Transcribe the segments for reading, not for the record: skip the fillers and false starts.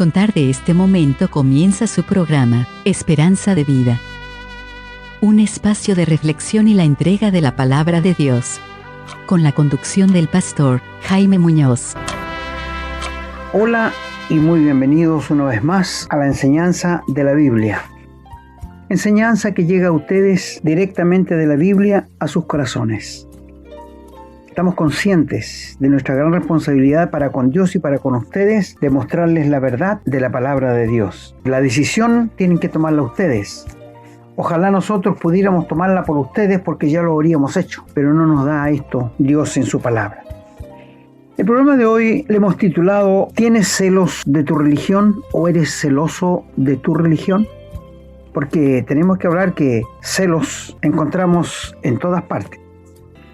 contar de este momento comienza su programa, Esperanza de Vida. Un espacio de reflexión y la entrega de la palabra de Dios. Con la conducción del pastor Jaime Muñoz. Hola y muy bienvenidos una vez más a la enseñanza de la Biblia. Enseñanza que llega a ustedes directamente de la Biblia a sus corazones. Estamos conscientes de nuestra gran responsabilidad para con Dios y para con ustedes de mostrarles la verdad de la palabra de Dios. La decisión tienen que tomarla ustedes. Ojalá nosotros pudiéramos tomarla por ustedes porque ya lo habríamos hecho, pero no nos da esto Dios en su palabra. El programa de hoy le hemos titulado ¿Tienes celos de tu religión o eres celoso de tu religión? Porque tenemos que hablar que celos encontramos en todas partes.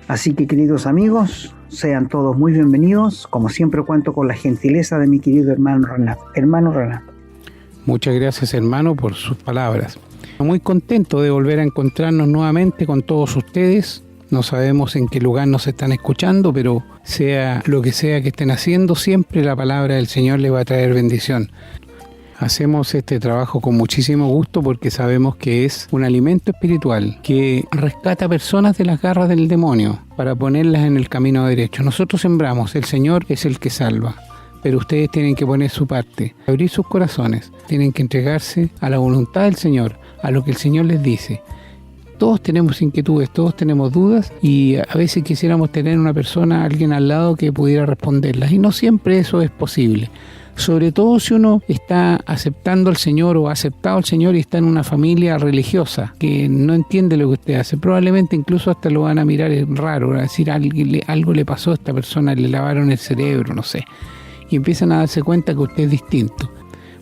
Así que, queridos amigos, sean todos muy bienvenidos. Como siempre, cuento con la gentileza de mi querido hermano Renato. Hermano Renato. Muchas gracias, hermano, por sus palabras. Muy contento de volver a encontrarnos nuevamente con todos ustedes. No sabemos en qué lugar nos están escuchando, pero sea lo que sea que estén haciendo, siempre la palabra del Señor les va a traer bendición. Hacemos este trabajo con muchísimo gusto porque sabemos que es un alimento espiritual que rescata personas de las garras del demonio para ponerlas en el camino derecho. Nosotros sembramos, el Señor es el que salva, pero ustedes tienen que poner su parte, abrir sus corazones, tienen que entregarse a la voluntad del Señor, a lo que el Señor les dice. Todos tenemos inquietudes, todos tenemos dudas y a veces quisiéramos tener una persona, alguien al lado que pudiera responderlas y no siempre eso es posible. Sobre todo si uno está aceptando al Señor o ha aceptado al Señor y está en una familia religiosa que no entiende lo que usted hace. Probablemente incluso hasta lo van a mirar raro, van a decir algo le pasó a esta persona, le lavaron el cerebro, no sé. Y empiezan a darse cuenta que usted es distinto.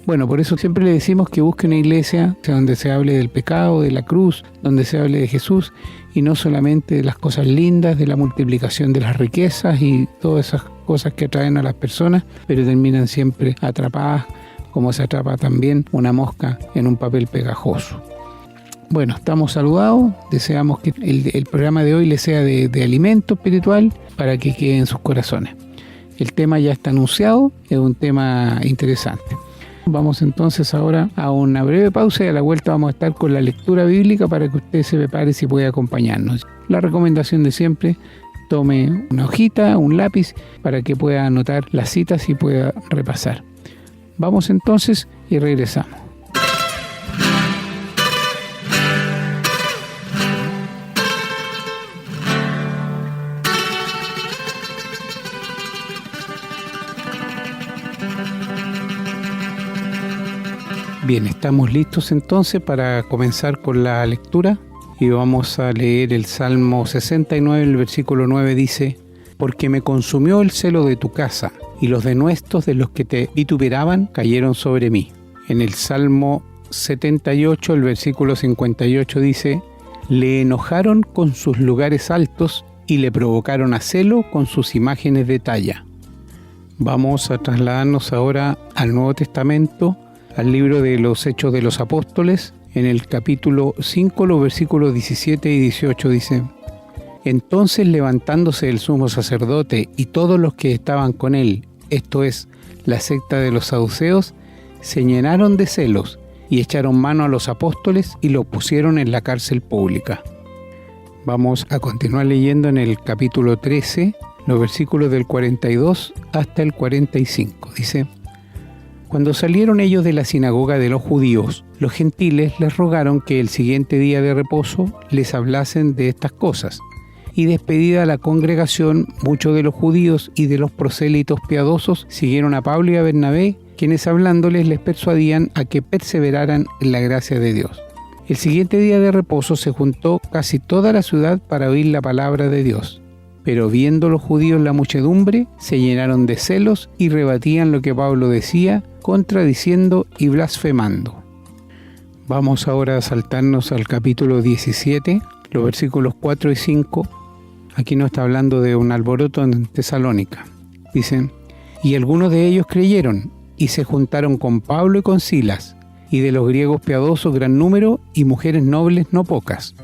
Bueno, por eso siempre le decimos que busque una iglesia donde se hable del pecado, de la cruz, donde se hable de Jesús y no solamente de las cosas lindas, de la multiplicación de las riquezas y todas esas cosas que atraen a las personas, pero terminan siempre atrapadas, como se atrapa también una mosca en un papel pegajoso. Bueno, estamos saludados, deseamos que el programa de hoy les sea de alimento espiritual para que quede en sus corazones. El tema ya está anunciado, es un tema interesante. Vamos entonces ahora a una breve pausa y a la vuelta vamos a estar con la lectura bíblica para que usted se prepare si puede acompañarnos. La recomendación de siempre, tome una hojita, un lápiz para que pueda anotar las citas y pueda repasar. Vamos entonces y regresamos. Bien, estamos listos entonces para comenzar con la lectura y vamos a leer el Salmo 69, el versículo 9 dice: Porque me consumió el celo de tu casa y los denuestos de los que te vituperaban cayeron sobre mí. En el Salmo 78, el versículo 58 dice: Le enojaron con sus lugares altos y le provocaron a celo con sus imágenes de talla. Vamos a trasladarnos ahora al Nuevo Testamento, al libro de los Hechos de los Apóstoles, en el capítulo 5, los versículos 17 y 18 dice: Entonces levantándose el sumo sacerdote y todos los que estaban con él, esto es, la secta de los saduceos, se llenaron de celos y echaron mano a los apóstoles y los pusieron en la cárcel pública. Vamos a continuar leyendo en el capítulo 13, los versículos del 42 hasta el 45. Dice: Cuando salieron ellos de la sinagoga de los judíos, los gentiles les rogaron que el siguiente día de reposo les hablasen de estas cosas. Y despedida la congregación, muchos de los judíos y de los prosélitos piadosos siguieron a Pablo y a Bernabé, quienes hablándoles les persuadían a que perseveraran en la gracia de Dios. El siguiente día de reposo se juntó casi toda la ciudad para oír la palabra de Dios. Pero viendo los judíos la muchedumbre, se llenaron de celos y rebatían lo que Pablo decía, contradiciendo y blasfemando. Vamos ahora a saltarnos al capítulo 17, los versículos 4 y 5. Aquí nos está hablando de un alboroto en Tesalónica. Dicen: Y algunos de ellos creyeron y se juntaron con Pablo y con Silas, y de los griegos piadosos gran número y mujeres nobles no pocas.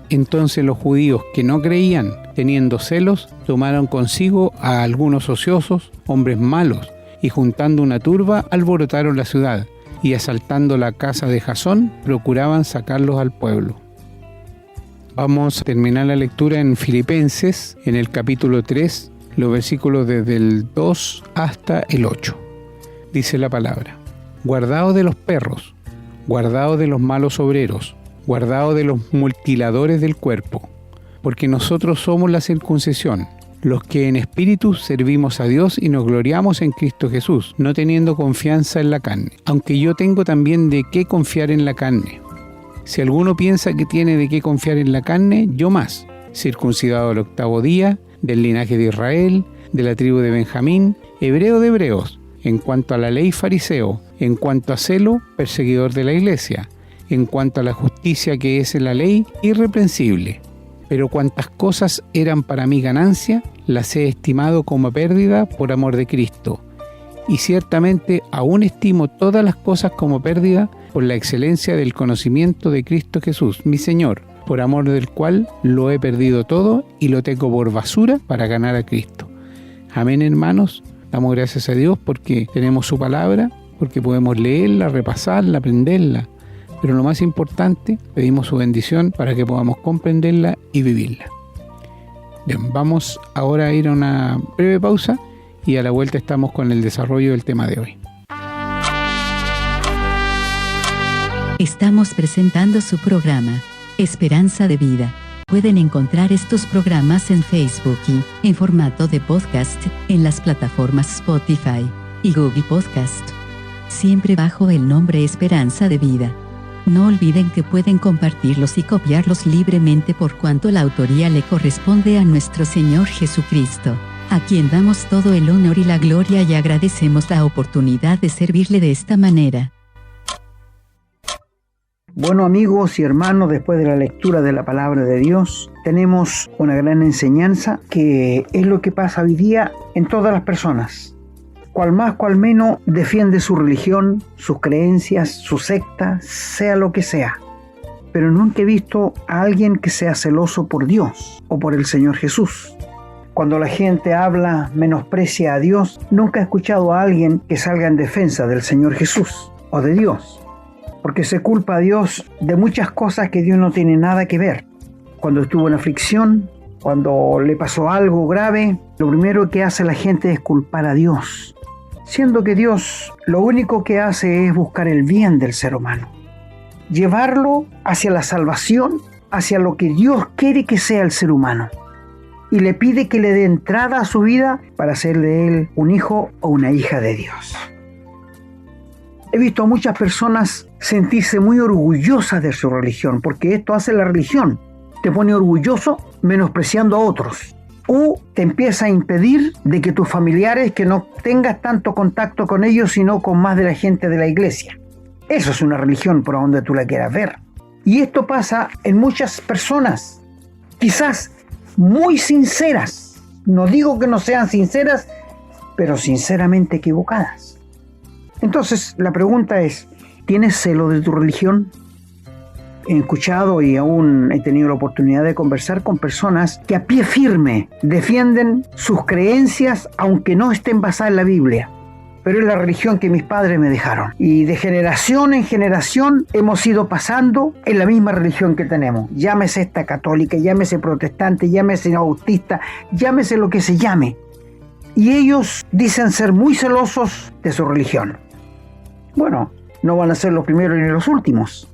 Entonces los judíos que no creían, teniendo celos, tomaron consigo a algunos ociosos, hombres malos, y juntando una turba alborotaron la ciudad, y asaltando la casa de Jasón, procuraban sacarlos al pueblo. Vamos a terminar la lectura en Filipenses, en el capítulo 3, los versículos desde el 2 hasta el 8. Dice la palabra: guardaos de los perros, guardaos de los malos obreros, guardaos de los mutiladores del cuerpo, porque nosotros somos la circuncisión, los que en espíritu servimos a Dios y nos gloriamos en Cristo Jesús, no teniendo confianza en la carne, aunque yo tengo también de qué confiar en la carne. Si alguno piensa que tiene de qué confiar en la carne, yo más, circuncidado al 8º día, del linaje de Israel, de la tribu de Benjamín, hebreo de hebreos, en cuanto a la ley fariseo, en cuanto a celo, perseguidor de la iglesia, en cuanto a la justicia que es en la ley, irreprensible. Pero cuantas cosas eran para mí ganancia, las he estimado como pérdida por amor de Cristo. Y ciertamente aún estimo todas las cosas como pérdida por la excelencia del conocimiento de Cristo Jesús, mi Señor, por amor del cual lo he perdido todo y lo tengo por basura para ganar a Cristo. Amén, hermanos. Damos gracias a Dios porque tenemos su palabra, porque podemos leerla, repasarla, aprenderla. Pero lo más importante, pedimos su bendición para que podamos comprenderla y vivirla. Bien, vamos ahora a ir a una breve pausa y a la vuelta estamos con el desarrollo del tema de hoy. Estamos presentando su programa, Esperanza de Vida. Pueden encontrar estos programas en Facebook y, en formato de podcast, en las plataformas Spotify y Google Podcast. Siempre bajo el nombre Esperanza de Vida. No olviden que pueden compartirlos y copiarlos libremente por cuanto la autoría le corresponde a nuestro Señor Jesucristo, a quien damos todo el honor y la gloria y agradecemos la oportunidad de servirle de esta manera. Bueno, amigos y hermanos, después de la lectura de la palabra de Dios, tenemos una gran enseñanza que es lo que pasa hoy día en todas las personas. Cual más, cual menos, defiende su religión, sus creencias, su secta, sea lo que sea. Pero nunca he visto a alguien que sea celoso por Dios o por el Señor Jesús. Cuando la gente habla, menosprecia a Dios, nunca he escuchado a alguien que salga en defensa del Señor Jesús o de Dios. Porque se culpa a Dios de muchas cosas que Dios no tiene nada que ver. Cuando estuvo en aflicción, cuando le pasó algo grave, lo primero que hace la gente es culpar a Dios. Siendo que Dios lo único que hace es buscar el bien del ser humano, llevarlo hacia la salvación, hacia lo que Dios quiere que sea el ser humano, y le pide que le dé entrada a su vida para hacer de él un hijo o una hija de Dios. He visto a muchas personas sentirse muy orgullosas de su religión, porque esto hace la religión, te pone orgulloso menospreciando a otros. O te empieza a impedir de que tus familiares, que no tengas tanto contacto con ellos, sino con más de la gente de la iglesia. Eso es una religión por donde tú la quieras ver. Y esto pasa en muchas personas, quizás muy sinceras. No digo que no sean sinceras, pero sinceramente equivocadas. Entonces, la pregunta es, ¿tienes celo de tu religión? He escuchado y aún he tenido la oportunidad de conversar con personas que a pie firme defienden sus creencias aunque no estén basadas en la Biblia. Pero es la religión que mis padres me dejaron. Y de generación en generación hemos ido pasando en la misma religión que tenemos. Llámese esta católica, llámese protestante, llámese bautista, llámese lo que se llame. Y ellos dicen ser muy celosos de su religión. Bueno, no van a ser los primeros ni los últimos.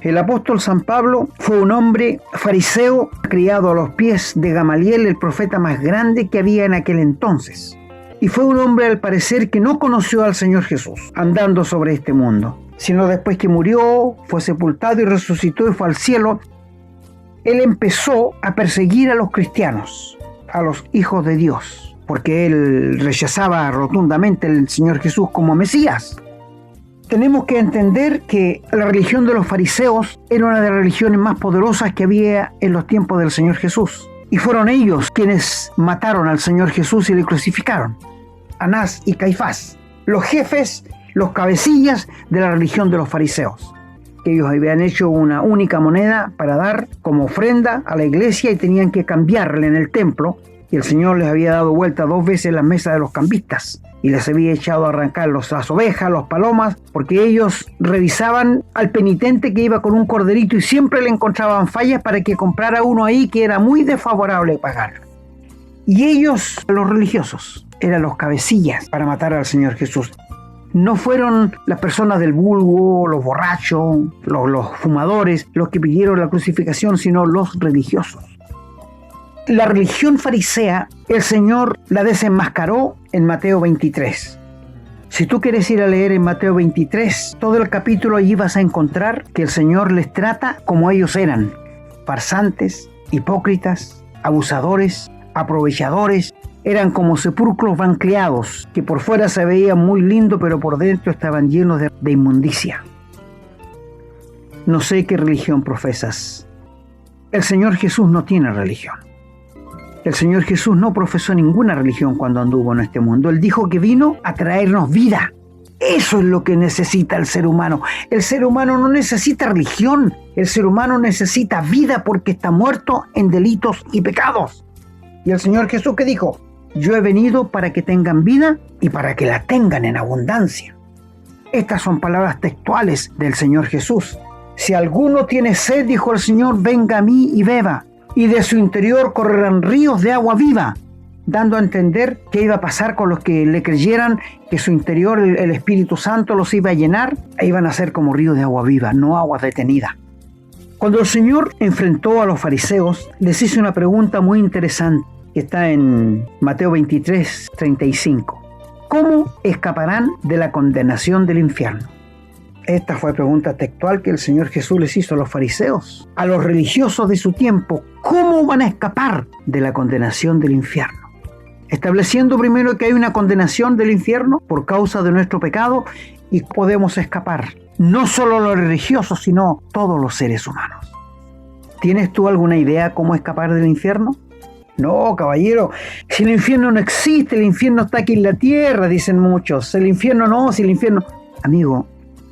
El apóstol San Pablo fue un hombre fariseo criado a los pies de Gamaliel, el profeta más grande que había en aquel entonces. Y fue un hombre al parecer que no conoció al Señor Jesús andando sobre este mundo, sino después que murió, fue sepultado y resucitó y fue al cielo. Él empezó a perseguir a los cristianos, a los hijos de Dios, porque él rechazaba rotundamente al Señor Jesús como Mesías. Tenemos que entender que la religión de los fariseos era una de las religiones más poderosas que había en los tiempos del Señor Jesús. Y fueron ellos quienes mataron al Señor Jesús y le crucificaron. Anás y Caifás, los jefes, los cabecillas de la religión de los fariseos. Ellos habían hecho una única moneda para dar como ofrenda a la iglesia y tenían que cambiarla en el templo. Y el Señor les había dado vuelta 2 veces la mesa de los cambistas. y les había echado a arrancar las ovejas, los palomas, porque ellos revisaban al penitente que iba con un corderito y siempre le encontraban fallas para que comprara uno ahí que era muy desfavorable pagar. Y ellos, los religiosos, eran los cabecillas para matar al Señor Jesús. No fueron las personas del vulgo, los borrachos, los fumadores, los que pidieron la crucificación, sino los religiosos. La religión farisea, el Señor la desenmascaró en Mateo 23. Si tú quieres ir a leer en Mateo 23, todo el capítulo allí vas a encontrar que el Señor les trata como ellos eran: farsantes, hipócritas, abusadores, aprovechadores. Eran como sepulcros banqueados, que por fuera se veían muy lindos, pero por dentro estaban llenos de inmundicia. No sé qué religión profesas. El Señor Jesús no tiene religión. El Señor Jesús no profesó ninguna religión cuando anduvo en este mundo. Él dijo que vino a traernos vida. Eso es lo que necesita el ser humano. El ser humano no necesita religión. El ser humano necesita vida porque está muerto en delitos y pecados. Y el Señor Jesús, ¿qué dijo? Yo he venido para que tengan vida y para que la tengan en abundancia. Estas son palabras textuales del Señor Jesús. Si alguno tiene sed, dijo el Señor, venga a mí y beba, y de su interior correrán ríos de agua viva, dando a entender qué iba a pasar con los que le creyeran, que su interior, el Espíritu Santo, los iba a llenar, e iban a ser como ríos de agua viva, no agua detenida. Cuando el Señor enfrentó a los fariseos, les hizo una pregunta muy interesante, que está en Mateo 23, 35. ¿Cómo escaparán de la condenación del infierno? Esta fue pregunta textual que el Señor Jesús les hizo a los fariseos, a los religiosos de su tiempo. ¿Cómo van a escapar de la condenación del infierno? Estableciendo primero que hay una condenación del infierno por causa de nuestro pecado y podemos escapar. No solo los religiosos, sino todos los seres humanos. ¿Tienes tú alguna idea cómo escapar del infierno? No, caballero, si el infierno no existe, el infierno está aquí en la tierra, dicen muchos. El infierno no, si el infierno... Amigo,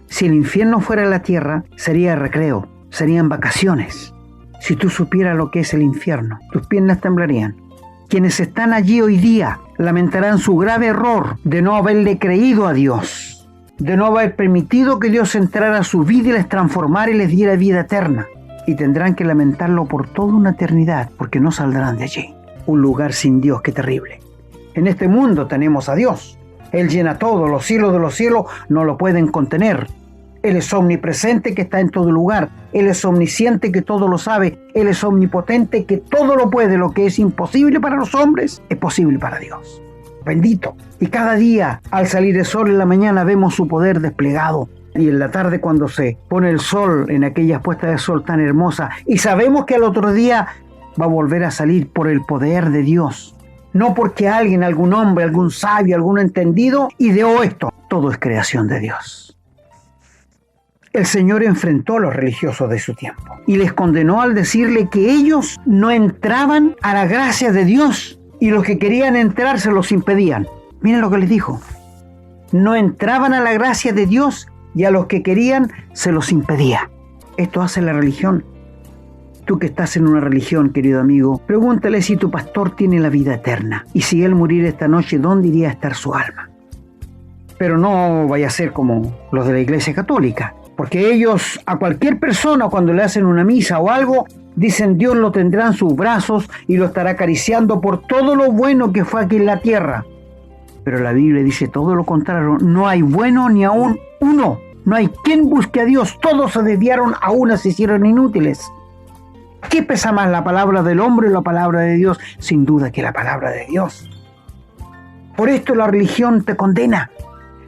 si el infierno fuera la tierra, sería recreo, serían vacaciones. Si tú supieras lo que es el infierno, tus piernas temblarían. Quienes están allí hoy día lamentarán su grave error de no haberle creído a Dios, de no haber permitido que Dios entrara a su vida y les transformara y les diera vida eterna. Y tendrán que lamentarlo por toda una eternidad, porque no saldrán de allí. Un lugar sin Dios, qué terrible. En este mundo tenemos a Dios. Él llena todo, los cielos de los cielos no lo pueden contener. Él es omnipresente, que está en todo lugar. Él es omnisciente, que todo lo sabe. Él es omnipotente, que todo lo puede. Lo que es imposible para los hombres es posible para Dios. Bendito. Y cada día, al salir el sol en la mañana, vemos su poder desplegado. Y en la tarde, cuando se pone el sol, en aquellas puestas de sol tan hermosas, y sabemos que al otro día va a volver a salir por el poder de Dios. No porque alguien, algún hombre, algún sabio, algún entendido ideó esto. Todo es creación de Dios. El Señor enfrentó a los religiosos de su tiempo y les condenó al decirle que ellos no entraban a la gracia de Dios y los que querían entrar se los impedían. Miren lo que les dijo. No entraban a la gracia de Dios y a los que querían se los impedía. Esto hace la religión. Tú que estás en una religión, querido amigo, pregúntale si tu pastor tiene la vida eterna y si él muriera esta noche, ¿dónde iría a estar su alma? Pero no vaya a ser como los de la Iglesia Católica, porque ellos a cualquier persona cuando le hacen una misa o algo, dicen Dios lo tendrá en sus brazos y lo estará acariciando por todo lo bueno que fue aquí en la tierra. Pero la Biblia dice todo lo contrario, no hay bueno ni aún uno, no hay quien busque a Dios, todos se desviaron, a una se hicieron inútiles. ¿Qué pesa más, la palabra del hombre o la palabra de Dios? Sin duda que la palabra de Dios. Por esto la religión te condena.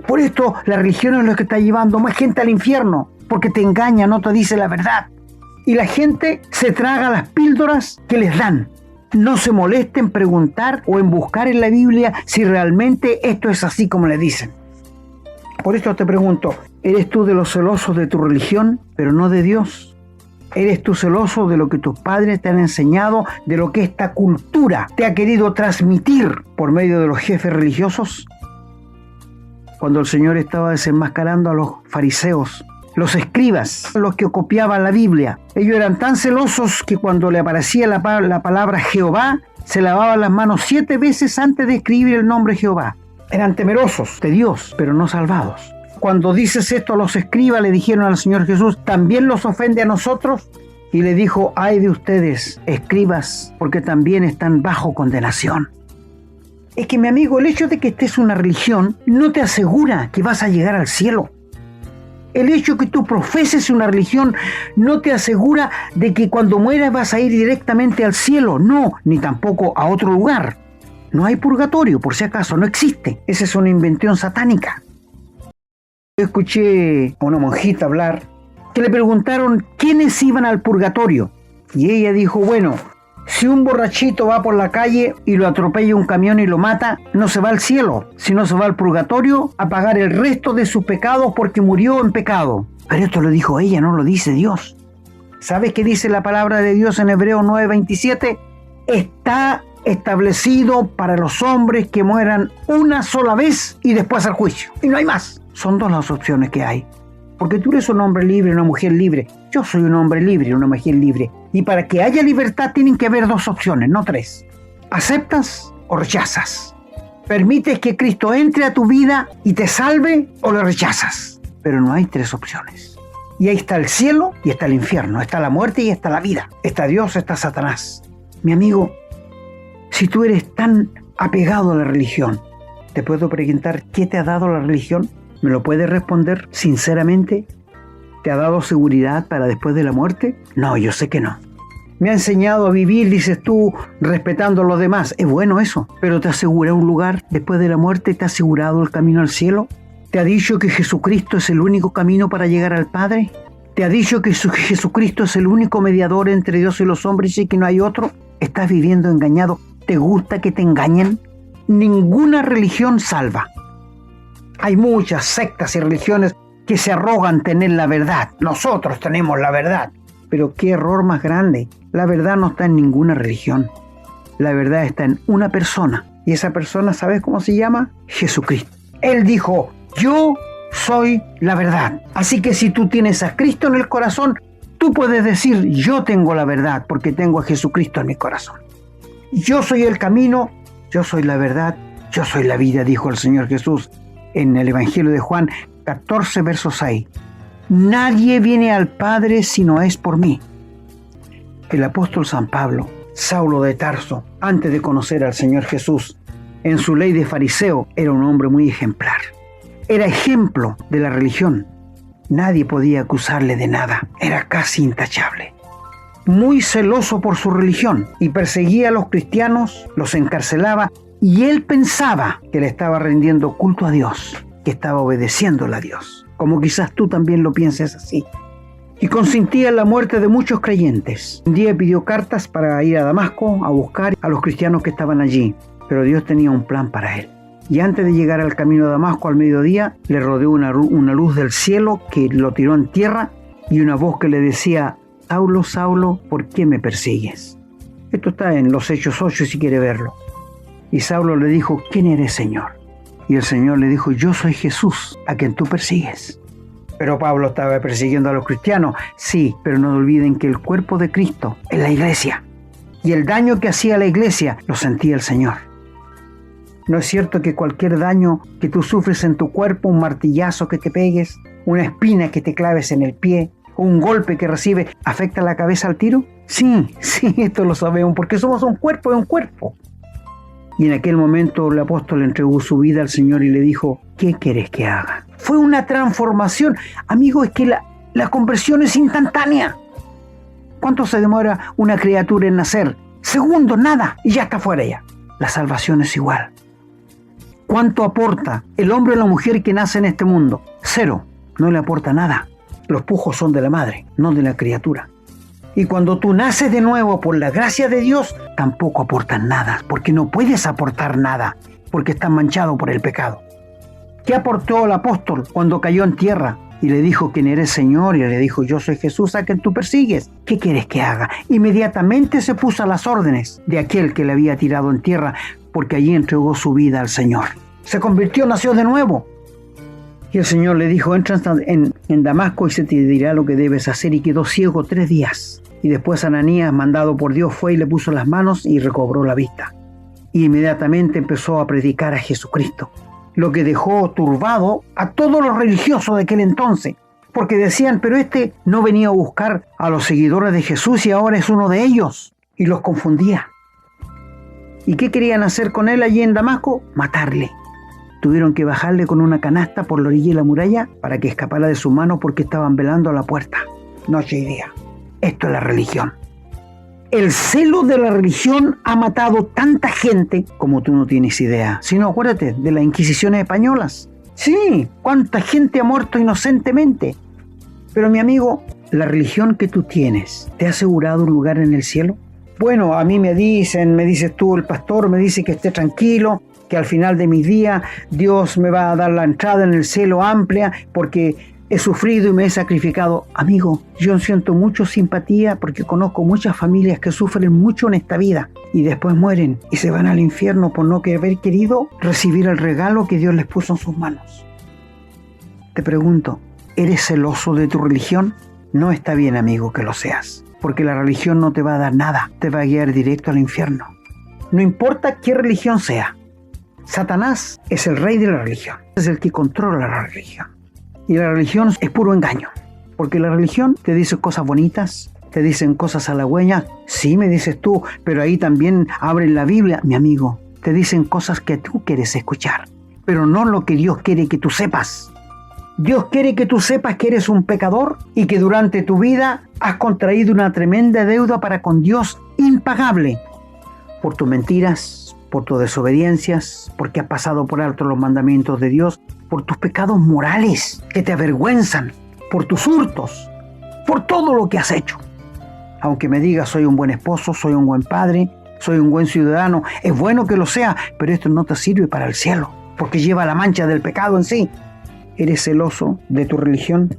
Por esto la religión es lo que está llevando más gente al infierno, porque te engaña, no te dice la verdad. Y la gente se traga las píldoras que les dan. No se molesta en preguntar o en buscar en la Biblia si realmente esto es así como le dicen. Por esto te pregunto, ¿eres tú de los celosos de tu religión, pero no de Dios? ¿Eres tú celoso de lo que tus padres te han enseñado, de lo que esta cultura te ha querido transmitir por medio de los jefes religiosos? Cuando el Señor estaba desenmascarando a los fariseos, los escribas, los que copiaban la Biblia, ellos eran tan celosos que cuando le aparecía la palabra Jehová, se lavaban las manos 7 veces antes de escribir el nombre Jehová. Eran temerosos de Dios, pero no salvados. Cuando dices esto a los escribas, le dijeron al Señor Jesús, ¿también los ofende a nosotros? Y le dijo, ay de ustedes, escribas, porque también están bajo condenación. Es que, mi amigo, el hecho de que estés en una religión no te asegura que vas a llegar al cielo. El hecho de que tú profeses una religión no te asegura de que cuando mueras vas a ir directamente al cielo. No, ni tampoco a otro lugar. No hay purgatorio, por si acaso, no existe. Esa es una invención satánica. Yo escuché a una monjita hablar que le preguntaron quiénes iban al purgatorio. Y ella dijo, bueno, si un borrachito va por la calle y lo atropella un camión y lo mata, no se va al cielo, sino se va al purgatorio a pagar el resto de sus pecados porque murió en pecado. Pero esto lo dijo ella, no lo dice Dios. ¿Sabes qué dice la palabra de Dios en Hebreos 9:27? Está establecido para los hombres que mueran una sola vez y después al juicio. Y no hay más. Son dos las opciones que hay. Porque tú eres un hombre libre, una mujer libre. Yo soy un hombre libre, una mujer libre. Y para que haya libertad tienen que haber dos opciones, no tres. ¿Aceptas o rechazas? ¿Permites que Cristo entre a tu vida y te salve o lo rechazas? Pero no hay tres opciones. Y ahí está el cielo y está el infierno. Está la muerte y está la vida. Está Dios, está Satanás. Mi amigo, si tú eres tan apegado a la religión, te puedo preguntar, ¿qué te ha dado la religión? ¿Me lo puedes responder sinceramente? ¿Te ha dado seguridad para después de la muerte? No, yo sé que no. Me ha enseñado a vivir, dices tú, respetando a los demás. Es bueno eso, pero ¿te asegura un lugar después de la muerte? ¿Te ha asegurado el camino al cielo? ¿Te ha dicho que Jesucristo es el único camino para llegar al Padre? ¿Te ha dicho que Jesucristo es el único mediador entre Dios y los hombres y que no hay otro? ¿Estás viviendo engañado? ¿Te gusta que te engañen? Ninguna religión salva. Hay muchas sectas y religiones que se arrogan tener la verdad. Nosotros tenemos la verdad. Pero qué error más grande. La verdad no está en ninguna religión. La verdad está en una persona. Y esa persona, ¿sabes cómo se llama? Jesucristo. Él dijo, yo soy la verdad. Así que si tú tienes a Cristo en el corazón, tú puedes decir, yo tengo la verdad porque tengo a Jesucristo en mi corazón. Yo soy el camino, yo soy la verdad, yo soy la vida, dijo el Señor Jesús en el Evangelio de Juan 14, verso 6. Nadie viene al Padre si no es por mí. El apóstol San Pablo, Saulo de Tarso, antes de conocer al Señor Jesús, en su ley de fariseo, era un hombre muy ejemplar. Era ejemplo de la religión. Nadie podía acusarle de nada. Era casi intachable. Muy celoso por su religión y perseguía a los cristianos, los encarcelaba y él pensaba que le estaba rendiendo culto a Dios, que estaba obedeciéndole a Dios, como quizás tú también lo pienses así. Y consentía en la muerte de muchos creyentes. Un día pidió cartas para ir a Damasco a buscar a los cristianos que estaban allí, pero Dios tenía un plan para él. Y antes de llegar al camino de Damasco al mediodía, le rodeó una luz del cielo que lo tiró en tierra y una voz que le decía, Saulo, Saulo, ¿por qué me persigues? Esto está en los Hechos 8 si quiere verlo. Y Saulo le dijo, ¿quién eres, Señor? Y el Señor le dijo, yo soy Jesús, a quien tú persigues. Pero Pablo estaba persiguiendo a los cristianos. Sí, pero no olviden que el cuerpo de Cristo es la iglesia. Y el daño que hacía la iglesia lo sentía el Señor. ¿No es cierto que cualquier daño que tú sufres en tu cuerpo, un martillazo que te pegues, una espina que te claves en el pie, un golpe que recibes, afecta la cabeza al tiro? Sí, esto lo sabemos, porque somos un cuerpo de un cuerpo. Y en aquel momento el apóstol entregó su vida al Señor y le dijo, ¿qué quieres que haga? Fue una transformación. Amigo, es que la conversión es instantánea. ¿Cuánto se demora una criatura en nacer? Segundos, nada, y ya está fuera ya. La salvación es igual. ¿Cuánto aporta el hombre o la mujer que nace en este mundo? 0, no le aporta nada. Los pujos son de la madre, no de la criatura. Y cuando tú naces de nuevo por la gracia de Dios, tampoco aportas nada, porque no puedes aportar nada, porque estás manchado por el pecado. ¿Qué aportó el apóstol cuando cayó en tierra? Y le dijo, ¿quién eres, Señor? Y le dijo, yo soy Jesús a quien tú persigues. ¿Qué quieres que haga? Inmediatamente se puso a las órdenes de aquel que le había tirado en tierra, porque allí entregó su vida al Señor. Se convirtió, nació de nuevo. Y el Señor le dijo, entra en Damasco y se te dirá lo que debes hacer. Y quedó ciego 3 días. Y después Ananías, mandado por Dios, fue y le puso las manos y recobró la vista. Y inmediatamente empezó a predicar a Jesucristo. lo que dejó turbado a todos los religiosos de aquel entonces, porque decían, pero este no venía a buscar a los seguidores de Jesús y ahora es uno de ellos, y los confundía. ¿Y qué querían hacer con él allí en Damasco? Matarle. Tuvieron que bajarle con una canasta por la orilla de la muralla para que escapara de sus manos porque estaban velando a la puerta, noche y día. Esto es la religión. El celo de la religión ha matado tanta gente como tú no tienes idea. Si no, acuérdate de las Inquisiciones españolas. Sí, cuánta gente ha muerto inocentemente. Pero mi amigo, ¿la religión que tú tienes te ha asegurado un lugar en el cielo? Bueno, a mí me dices tú, el pastor me dice que esté tranquilo, que al final de mis días Dios me va a dar la entrada en el cielo amplia porque he sufrido y me he sacrificado. Amigo, yo siento mucha simpatía porque conozco muchas familias que sufren mucho en esta vida y después mueren y se van al infierno por no haber querido recibir el regalo que Dios les puso en sus manos. Te pregunto, ¿eres celoso de tu religión? No está bien, amigo, que lo seas, porque la religión no te va a dar nada, te va a guiar directo al infierno. No importa qué religión sea. Satanás es el rey de la religión, es el que controla la religión. Y la religión es puro engaño, porque la religión te dice cosas bonitas, te dicen cosas halagüeñas. Sí, me dices tú, pero ahí también abren la Biblia, mi amigo. Te dicen cosas que tú quieres escuchar, pero no lo que Dios quiere que tú sepas. Dios quiere que tú sepas que eres un pecador y que durante tu vida has contraído una tremenda deuda para con Dios impagable por tus mentiras, por tus desobediencias, porque has pasado por alto los mandamientos de Dios, por tus pecados morales que te avergüenzan, por tus hurtos, por todo lo que has hecho. Aunque me digas soy un buen esposo, soy un buen padre, soy un buen ciudadano, es bueno que lo sea, pero esto no te sirve para el cielo, porque lleva la mancha del pecado en sí. ¿Eres celoso de tu religión?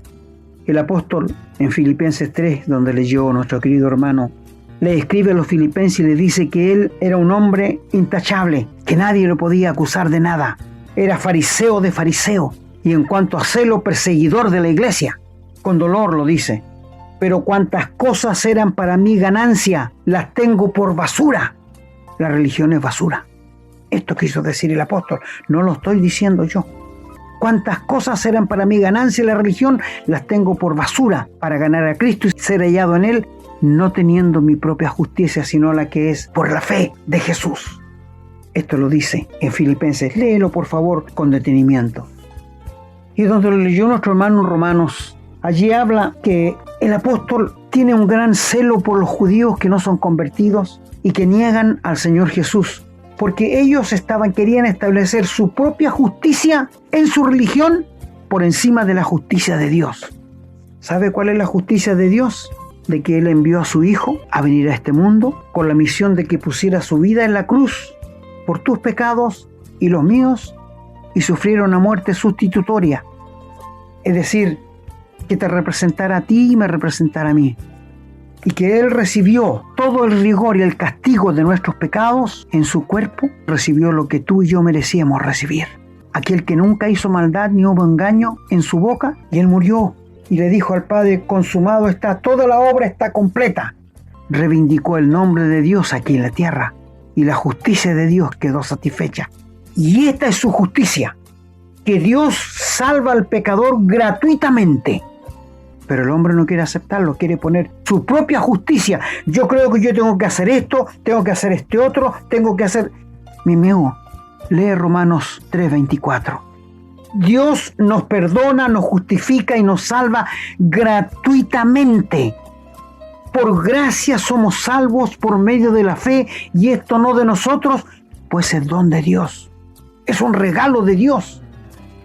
El apóstol en Filipenses 3, donde leyó nuestro querido hermano, le escribe a los filipenses y le dice que él era un hombre intachable, que nadie lo podía acusar de nada. Era fariseo de fariseo y en cuanto a celo, perseguidor de la iglesia. Con dolor lo dice. Pero cuantas cosas eran para mí ganancia, las tengo por basura. La religión es basura. Esto quiso decir el apóstol, no lo estoy diciendo yo. Cuántas cosas eran para mí ganancia, la religión las tengo por basura para ganar a Cristo y ser hallado en Él, no teniendo mi propia justicia, sino la que es por la fe de Jesús. Esto lo dice en Filipenses. Léelo, por favor, con detenimiento. Y donde lo leyó nuestro hermano en Romanos, allí habla que el apóstol tiene un gran celo por los judíos que no son convertidos y que niegan al Señor Jesús, porque ellos querían establecer su propia justicia en su religión por encima de la justicia de Dios. ¿Sabe cuál es la justicia de Dios? De que Él envió a su Hijo a venir a este mundo con la misión de que pusiera su vida en la cruz por tus pecados y los míos y sufriera una muerte sustitutoria. Es decir, que te representara a ti y me representara a mí. Y que Él recibió todo el rigor y el castigo de nuestros pecados en su cuerpo, recibió lo que tú y yo merecíamos recibir. Aquel que nunca hizo maldad ni hubo engaño en su boca, y Él murió y le dijo al Padre, consumado está, toda la obra está completa. Reivindicó el nombre de Dios aquí en la tierra y la justicia de Dios quedó satisfecha. Y esta es su justicia, que Dios salva al pecador gratuitamente. Pero el hombre no quiere aceptarlo, quiere poner su propia justicia. Yo creo que yo tengo que hacer esto, tengo que hacer este otro, tengo que hacer... Mi amigo, lee Romanos 3:24. Dios nos perdona, nos justifica y nos salva gratuitamente. Por gracia somos salvos por medio de la fe, y esto no de nosotros, pues es don de Dios. Es un regalo de Dios.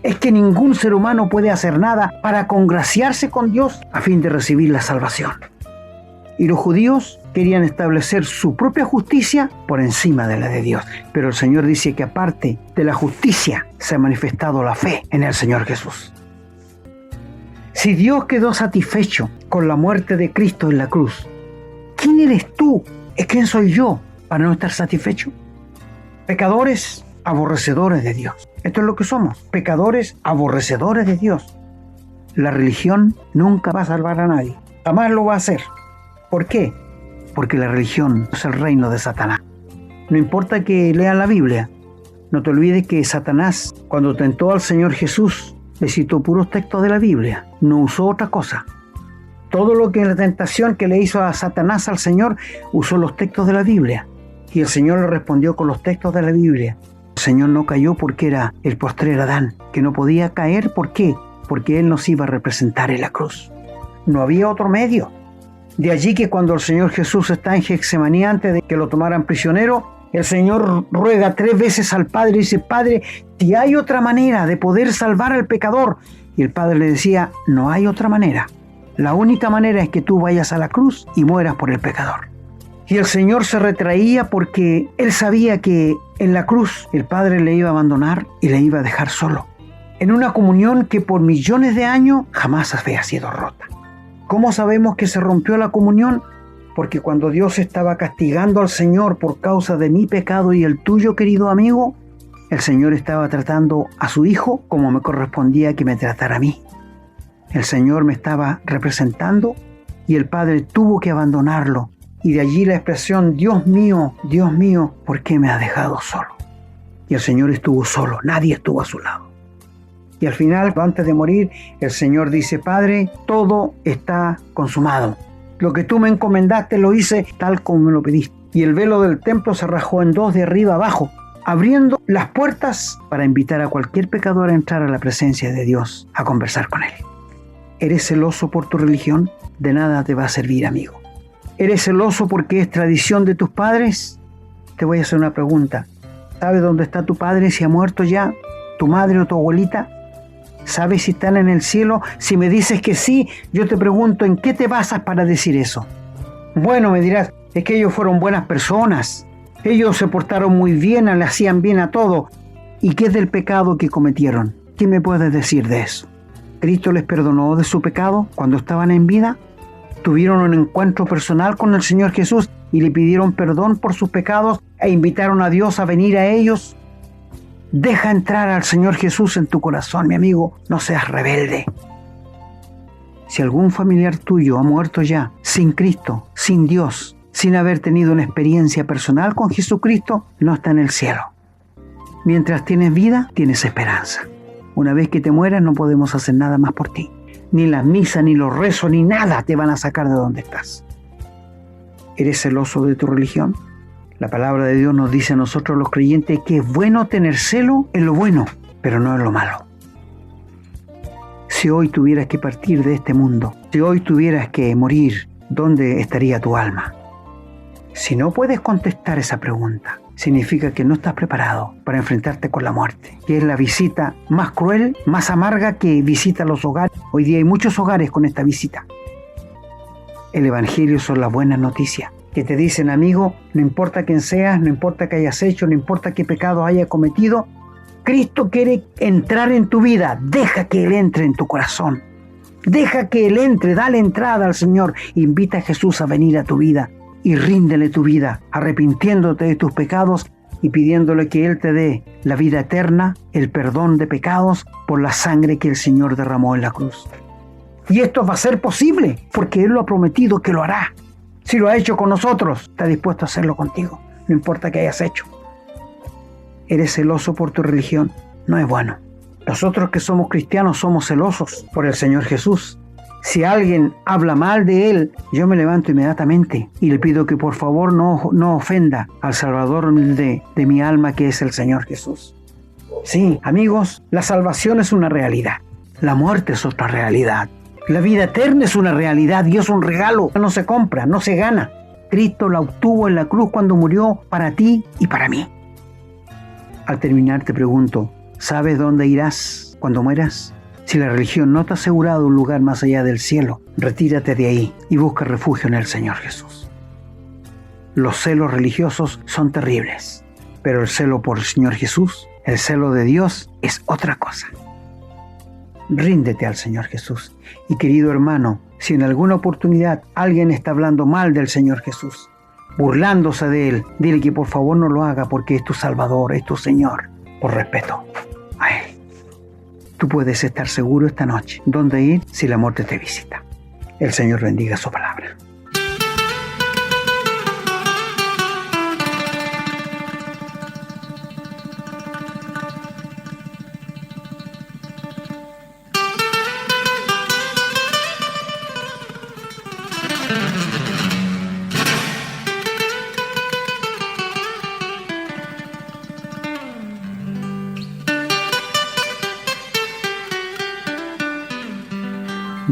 Es que ningún ser humano puede hacer nada para congraciarse con Dios a fin de recibir la salvación. Y los judíos querían establecer su propia justicia por encima de la de Dios. Pero el Señor dice que aparte de la justicia se ha manifestado la fe en el Señor Jesús. Si Dios quedó satisfecho con la muerte de Cristo en la cruz, ¿quién eres tú? ¿Quién soy yo para no estar satisfecho? Pecadores aborrecedores de Dios. Esto es lo que somos, pecadores aborrecedores de Dios. La religión nunca va a salvar a nadie, jamás lo va a hacer. ¿Por qué? Porque la religión es el reino de Satanás. No importa que lean la Biblia, No te olvides que Satanás, cuando tentó al Señor Jesús, le citó puros textos de la Biblia, no usó otra cosa. Todo lo que en la tentación que le hizo a Satanás al Señor, usó los textos de la Biblia. Y el Señor le respondió con los textos de la Biblia. El Señor no cayó porque era el postrer Adán, que no podía caer. ¿Por qué? Porque Él nos iba a representar en la cruz. No había otro medio. De allí que cuando el Señor Jesús está en Getsemaní antes de que lo tomaran prisionero, el Señor ruega 3 veces al Padre y dice: Padre, si hay otra manera de poder salvar al pecador. Y el Padre le decía: no hay otra manera. La única manera es que tú vayas a la cruz y mueras por el pecador. Y el Señor se retraía porque Él sabía que en la cruz el Padre le iba a abandonar y le iba a dejar solo, en una comunión que por millones de años jamás había sido rota. ¿Cómo sabemos que se rompió la comunión? Porque cuando Dios estaba castigando al Señor por causa de mi pecado y el tuyo, querido amigo, el Señor estaba tratando a su Hijo como me correspondía que me tratara a mí. El Señor me estaba representando y el Padre tuvo que abandonarlo. Y de allí la expresión: Dios mío, ¿por qué me has dejado solo? Y el Señor estuvo solo, nadie estuvo a su lado. Y al final, antes de morir, el Señor dice: Padre, todo está consumado. Lo que tú me encomendaste lo hice tal como me lo pediste. Y el velo del templo se rajó en 2 de arriba abajo, abriendo las puertas para invitar a cualquier pecador a entrar a la presencia de Dios, a conversar con Él. ¿Eres celoso por tu religión? De nada te va a servir, amigo. ¿Eres celoso porque es tradición de tus padres? Te voy a hacer una pregunta. ¿Sabes dónde está tu padre, si ha muerto ya? ¿Tu madre o tu abuelita? ¿Sabes si están en el cielo? Si me dices que sí, yo te pregunto: ¿en qué te basas para decir eso? Bueno, me dirás: es que ellos fueron buenas personas. Ellos se portaron muy bien, le hacían bien a todo. ¿Y qué es del pecado que cometieron? ¿Qué me puedes decir de eso? ¿Cristo les perdonó de su pecado cuando estaban en vida? ¿Tuvieron un encuentro personal con el Señor Jesús y le pidieron perdón por sus pecados e invitaron a Dios a venir a ellos? Deja entrar al Señor Jesús en tu corazón, mi amigo, no seas rebelde. Si algún familiar tuyo ha muerto ya, sin Cristo, sin Dios, sin haber tenido una experiencia personal con Jesucristo, no está en el cielo. Mientras tienes vida, tienes esperanza. Una vez que te mueras, no podemos hacer nada más por ti. Ni las misas, ni los rezos, ni nada te van a sacar de donde estás. ¿Eres celoso de tu religión? La palabra de Dios nos dice a nosotros los creyentes que es bueno tener celo en lo bueno, pero no en lo malo. Si hoy tuvieras que partir de este mundo, si hoy tuvieras que morir, ¿dónde estaría tu alma? Si no puedes contestar esa pregunta, significa que no estás preparado para enfrentarte con la muerte, que es la visita más cruel, más amarga que visita los hogares. Hoy día hay muchos hogares con esta visita. El Evangelio son las buenas noticias, que te dicen: amigo, no importa quién seas, no importa qué hayas hecho, no importa qué pecado hayas cometido, Cristo quiere entrar en tu vida. Deja que Él entre en tu corazón. Deja que Él entre, dale entrada al Señor. Invita a Jesús a venir a tu vida y ríndele tu vida, arrepintiéndote de tus pecados y pidiéndole que Él te dé la vida eterna, el perdón de pecados por la sangre que el Señor derramó en la cruz. Y esto va a ser posible porque Él lo ha prometido que lo hará. Si lo ha hecho con nosotros, está dispuesto a hacerlo contigo, no importa qué hayas hecho. ¿Eres celoso por tu religión? No es bueno. Nosotros que somos cristianos somos celosos por el Señor Jesús. Si alguien habla mal de Él, yo me levanto inmediatamente y le pido que por favor no ofenda al Salvador de mi alma, que es el Señor Jesús. Sí, amigos, la salvación es una realidad. La muerte es otra realidad. La vida eterna es una realidad y es un regalo. No se compra, no se gana. Cristo la obtuvo en la cruz cuando murió para ti y para mí. Al terminar te pregunto: ¿sabes dónde irás cuando mueras? Si la religión no te ha asegurado un lugar más allá del cielo, retírate de ahí y busca refugio en el Señor Jesús. Los celos religiosos son terribles, pero el celo por el Señor Jesús, el celo de Dios, es otra cosa. Ríndete al Señor Jesús. Y querido hermano, si en alguna oportunidad alguien está hablando mal del Señor Jesús, burlándose de Él, dile que por favor no lo haga, porque es tu Salvador, es tu Señor, por respeto a Él. Tú puedes estar seguro esta noche dónde ir si la muerte te visita. El Señor bendiga su palabra.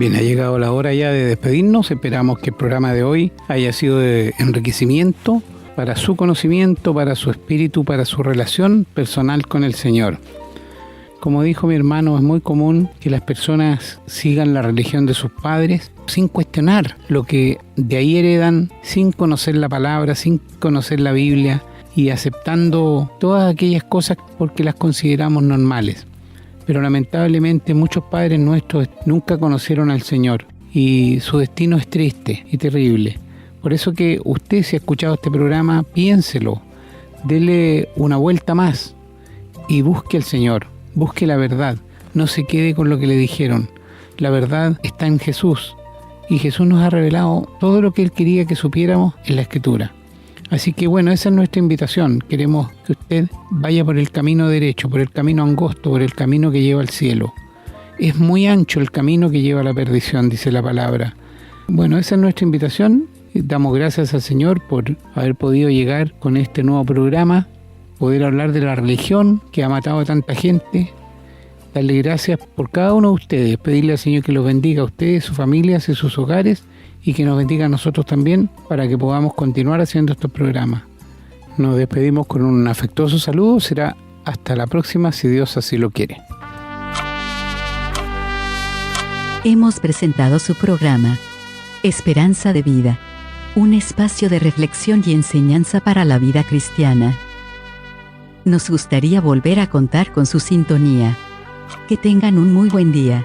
Bien, ha llegado la hora ya de despedirnos. Esperamos que el programa de hoy haya sido de enriquecimiento para su conocimiento, para su espíritu, para su relación personal con el Señor. Como dijo mi hermano, es muy común que las personas sigan la religión de sus padres sin cuestionar lo que de ahí heredan, sin conocer la palabra, sin conocer la Biblia y aceptando todas aquellas cosas porque las consideramos normales. Pero lamentablemente muchos padres nuestros nunca conocieron al Señor y su destino es triste y terrible. Por eso que usted, si ha escuchado este programa, piénselo, dele una vuelta más y busque al Señor. Busque la verdad, no se quede con lo que le dijeron. La verdad está en Jesús y Jesús nos ha revelado todo lo que Él quería que supiéramos en la Escritura. Así que bueno, esa es nuestra invitación. Queremos que usted vaya por el camino derecho, por el camino angosto, por el camino que lleva al cielo. Es muy ancho el camino que lleva a la perdición, dice la palabra. Bueno, esa es nuestra invitación. Damos gracias al Señor por haber podido llegar con este nuevo programa, poder hablar de la religión que ha matado a tanta gente, darle gracias por cada uno de ustedes, pedirle al Señor que los bendiga a ustedes, sus familias y sus hogares, y que nos bendiga a nosotros también para que podamos continuar haciendo estos programas. Nos despedimos con un afectuoso saludo, será hasta la próxima si Dios así lo quiere. Hemos presentado su programa, Esperanza de Vida, un espacio de reflexión y enseñanza para la vida cristiana. Nos gustaría volver a contar con su sintonía. Que tengan un muy buen día.